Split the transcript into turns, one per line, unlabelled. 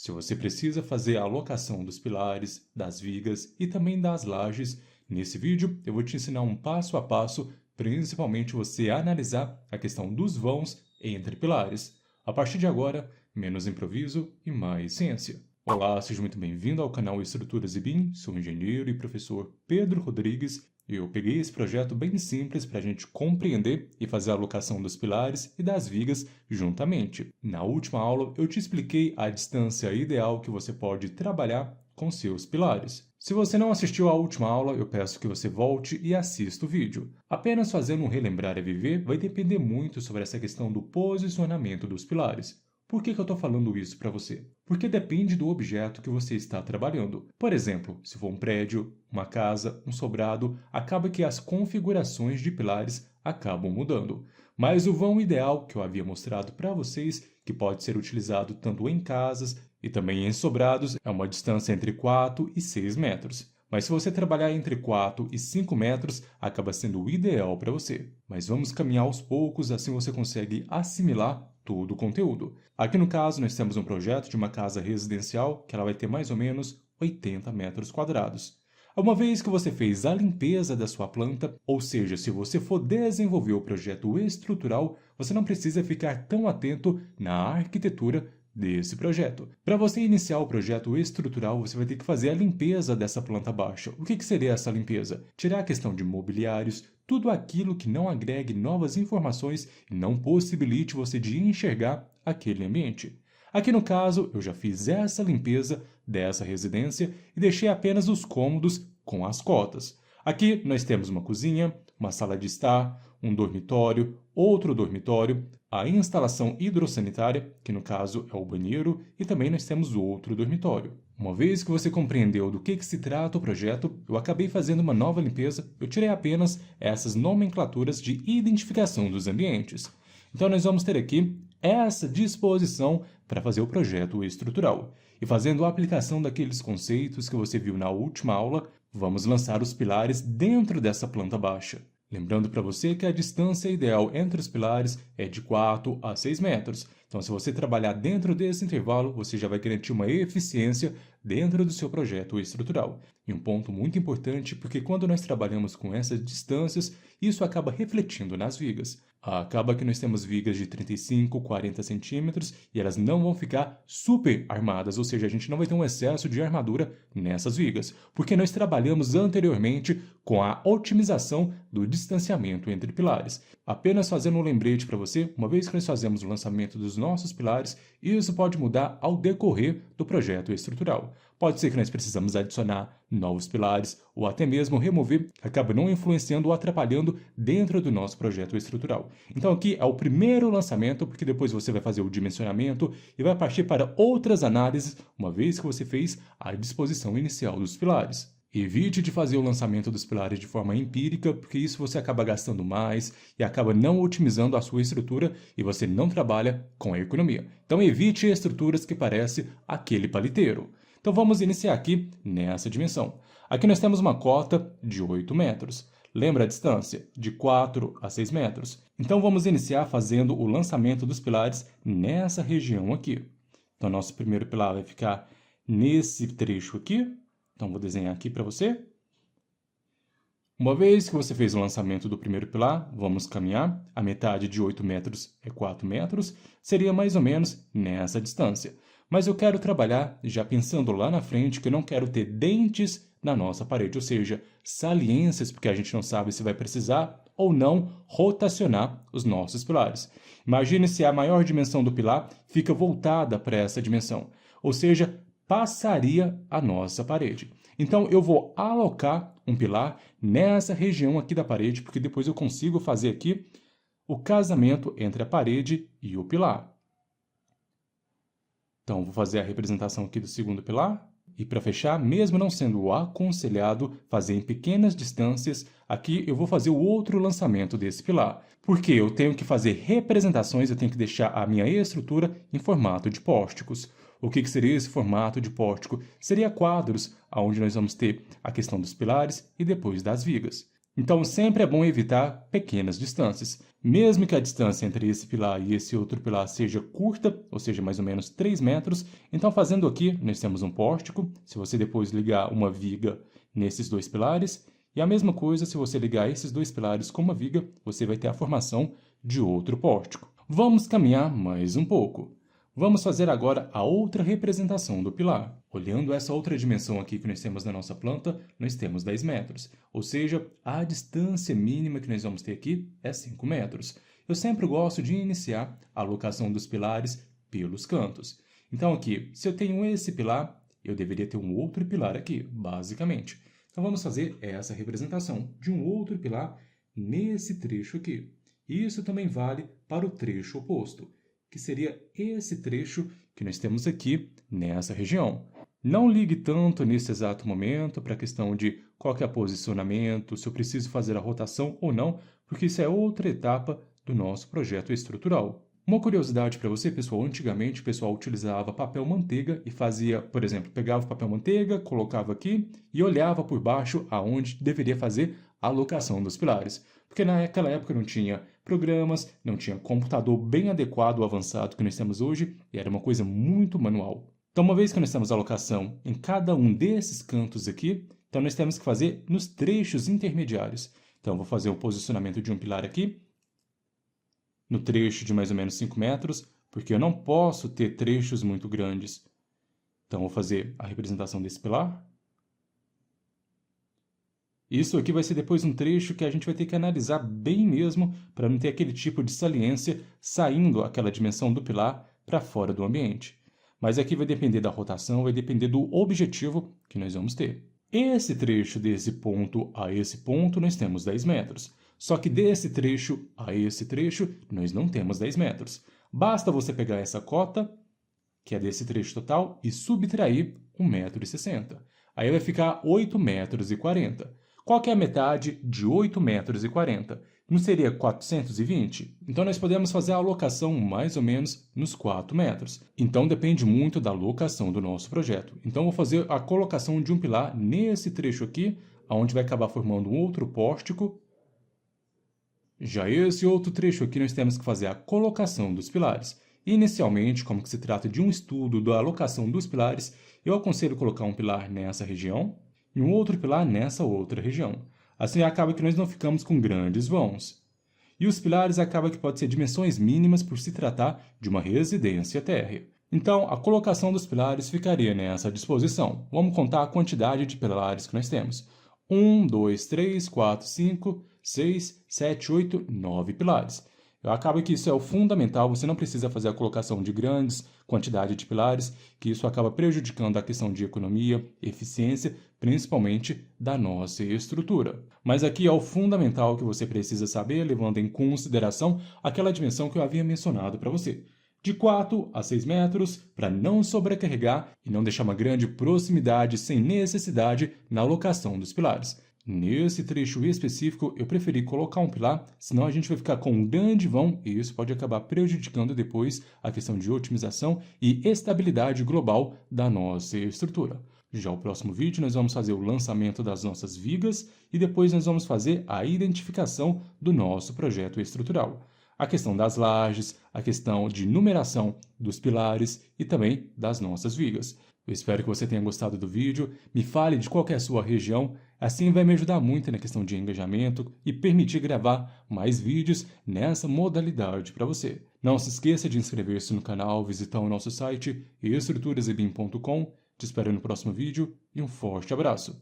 Se você precisa fazer a alocação dos pilares, das vigas e também das lajes, nesse vídeo eu vou te ensinar um passo a passo, principalmente você analisar a questão dos vãos entre pilares. A partir de agora, menos improviso e mais ciência. Olá, seja muito bem-vindo ao canal Estruturas e BIM, sou o engenheiro e professor Pedro Rodrigues. Eu peguei esse projeto bem simples para a gente compreender e fazer a alocação dos pilares e das vigas juntamente. Na última aula eu te expliquei a distância ideal que você pode trabalhar com seus pilares. Se você não assistiu à última aula, eu peço que você volte e assista o vídeo. Apenas fazendo um relembrar e viver vai depender muito sobre essa questão do posicionamento dos pilares. Por que eu estou falando isso para você? Porque depende do objeto que você está trabalhando. Por exemplo, se for um prédio, uma casa, um sobrado, acaba que as configurações de pilares acabam mudando. Mas o vão ideal que eu havia mostrado para vocês, que pode ser utilizado tanto em casas e também em sobrados, é uma distância entre 4 e 6 metros. Mas se você trabalhar entre 4 e 5 metros, acaba sendo o ideal para você. Mas vamos caminhar aos poucos, assim você consegue assimilar todo o conteúdo. Aqui no caso, nós temos um projeto de uma casa residencial, que ela vai ter mais ou menos 80 metros quadrados. Uma vez que você fez a limpeza da sua planta, ou seja, se você for desenvolver o projeto estrutural, você não precisa ficar tão atento na arquitetura desse projeto. Para você iniciar o projeto estrutural, você vai ter que fazer a limpeza dessa planta baixa. O que seria essa limpeza? Tirar a questão de mobiliários, tudo aquilo que não agregue novas informações e não possibilite você de enxergar aquele ambiente. Aqui no caso, eu já fiz essa limpeza dessa residência e deixei apenas os cômodos com as cotas. Aqui nós temos uma cozinha, uma sala de estar, um dormitório, outro dormitório, a instalação hidrossanitária, que no caso é o banheiro, e também nós temos outro dormitório. Uma vez que você compreendeu do que se trata o projeto, eu acabei fazendo uma nova limpeza, eu tirei apenas essas nomenclaturas de identificação dos ambientes. Então nós vamos ter aqui essa disposição para fazer o projeto estrutural. E fazendo a aplicação daqueles conceitos que você viu na última aula, vamos lançar os pilares dentro dessa planta baixa. Lembrando para você que a distância ideal entre os pilares é de 4 a 6 metros. Então, se você trabalhar dentro desse intervalo, você já vai garantir uma eficiência dentro do seu projeto estrutural. E um ponto muito importante, porque quando nós trabalhamos com essas distâncias, isso acaba refletindo nas vigas. Acaba que nós temos vigas de 35, 40 centímetros e elas não vão ficar super armadas, ou seja, a gente não vai ter um excesso de armadura nessas vigas, porque nós trabalhamos anteriormente com a otimização do distanciamento entre pilares. Apenas fazendo um lembrete para você, uma vez que nós fazemos o lançamento dos nossos pilares, isso pode mudar ao decorrer do projeto estrutural. Pode ser que nós precisamos adicionar novos pilares ou até mesmo remover, que acaba não influenciando ou atrapalhando dentro do nosso projeto estrutural. Então aqui é o primeiro lançamento, porque depois você vai fazer o dimensionamento e vai partir para outras análises, uma vez que você fez a disposição inicial dos pilares. Evite de fazer o lançamento dos pilares de forma empírica, porque isso você acaba gastando mais e acaba não otimizando a sua estrutura e você não trabalha com a economia. Então evite estruturas que parecem aquele paliteiro. Então vamos iniciar aqui nessa dimensão. Aqui nós temos uma cota de 8 metros. Lembra a distância? De 4 a 6 metros. Então vamos iniciar fazendo o lançamento dos pilares nessa região aqui. Então nosso primeiro pilar vai ficar nesse trecho aqui. Então vou desenhar aqui para você. Uma vez que você fez o lançamento do primeiro pilar, vamos caminhar. A metade de 8 metros é 4 metros. Seria mais ou menos nessa distância. Mas eu quero trabalhar já pensando lá na frente que eu não quero ter dentes na nossa parede, ou seja, saliências, porque a gente não sabe se vai precisar ou não rotacionar os nossos pilares. Imagine se a maior dimensão do pilar fica voltada para essa dimensão, ou seja, passaria a nossa parede. Então eu vou alocar um pilar nessa região aqui da parede, porque depois eu consigo fazer aqui o casamento entre a parede e o pilar. Então, vou fazer a representação aqui do segundo pilar. E para fechar, mesmo não sendo aconselhado fazer em pequenas distâncias, aqui eu vou fazer o outro lançamento desse pilar. Porque eu tenho que fazer representações, eu tenho que deixar a minha estrutura em formato de pósticos. O que seria esse formato de pórtico? Seria quadros, onde nós vamos ter a questão dos pilares e depois das vigas. Então, sempre é bom evitar pequenas distâncias. Mesmo que a distância entre esse pilar e esse outro pilar seja curta, ou seja, mais ou menos 3 metros, então fazendo aqui, nós temos um pórtico. Se você depois ligar uma viga nesses dois pilares, e a mesma coisa se você ligar esses dois pilares com uma viga, você vai ter a formação de outro pórtico. Vamos caminhar mais um pouco. Vamos fazer agora a outra representação do pilar. Olhando essa outra dimensão aqui que nós temos na nossa planta, nós temos 10 metros. Ou seja, a distância mínima que nós vamos ter aqui é 5 metros. Eu sempre gosto de iniciar a alocação dos pilares pelos cantos. Então aqui, se eu tenho esse pilar, eu deveria ter um outro pilar aqui, basicamente. Então vamos fazer essa representação de um outro pilar nesse trecho aqui. Isso também vale para o trecho oposto, que seria esse trecho que nós temos aqui nessa região. Não ligue tanto nesse exato momento para a questão de qual que é o posicionamento, se eu preciso fazer a rotação ou não, porque isso é outra etapa do nosso projeto estrutural. Uma curiosidade para você, pessoal, antigamente o pessoal utilizava papel manteiga e fazia, por exemplo, pegava o papel manteiga, colocava aqui e olhava por baixo aonde deveria fazer a alocação dos pilares. Porque naquela época não tinha programas, não tinha computador bem adequado ou avançado que nós temos hoje, e era uma coisa muito manual. Então, uma vez que nós temos a alocação em cada um desses cantos aqui, então nós temos que fazer nos trechos intermediários. Então, eu vou fazer o posicionamento de um pilar aqui, no trecho de mais ou menos 5 metros, porque eu não posso ter trechos muito grandes. Então, eu vou fazer a representação desse pilar. Isso aqui vai ser depois um trecho que a gente vai ter que analisar bem mesmo para não ter aquele tipo de saliência saindo aquela dimensão do pilar para fora do ambiente. Mas aqui vai depender da rotação, vai depender do objetivo que nós vamos ter. Esse trecho desse ponto a esse ponto nós temos 10 metros. Só que desse trecho a esse trecho nós não temos 10 metros. Basta você pegar essa cota, que é desse trecho total, e subtrair 1,60 m. Aí vai ficar 8,40 metros. Qual que é a metade de 8,40 metros? Não seria 420? Então, nós podemos fazer a alocação mais ou menos nos 4 metros. Então, depende muito da locação do nosso projeto. Então, vou fazer a colocação de um pilar nesse trecho aqui, onde vai acabar formando um outro pórtico. Já esse outro trecho aqui, nós temos que fazer a colocação dos pilares. Inicialmente, como que se trata de um estudo da alocação dos pilares, eu aconselho colocar um pilar nessa região, e um outro pilar nessa outra região. Assim acaba que nós não ficamos com grandes vãos. E os pilares acaba que pode ser dimensões mínimas por se tratar de uma residência térrea. Então, a colocação dos pilares ficaria nessa disposição. Vamos contar a quantidade de pilares que nós temos. 1, 2, 3, 4, 5, 6, 7, 8, 9 pilares. Acaba que isso é o fundamental, você não precisa fazer a colocação de grandes quantidades de pilares, que isso acaba prejudicando a questão de economia, eficiência, principalmente da nossa estrutura. Mas aqui é o fundamental que você precisa saber, levando em consideração aquela dimensão que eu havia mencionado para você. De 4 a 6 metros, para não sobrecarregar e não deixar uma grande proximidade sem necessidade na alocação dos pilares. Nesse trecho específico, eu preferi colocar um pilar, senão a gente vai ficar com um grande vão e isso pode acabar prejudicando depois a questão de otimização e estabilidade global da nossa estrutura. Já o próximo vídeo nós vamos fazer o lançamento das nossas vigas e depois nós vamos fazer a identificação do nosso projeto estrutural. A questão das lajes, a questão de numeração dos pilares e também das nossas vigas. Eu espero que você tenha gostado do vídeo, me fale de qual que é a sua região, assim vai me ajudar muito na questão de engajamento e permitir gravar mais vídeos nessa modalidade para você. Não se esqueça de inscrever-se no canal, visitar o nosso site estruturasebim.com. Te espero no próximo vídeo e um forte abraço!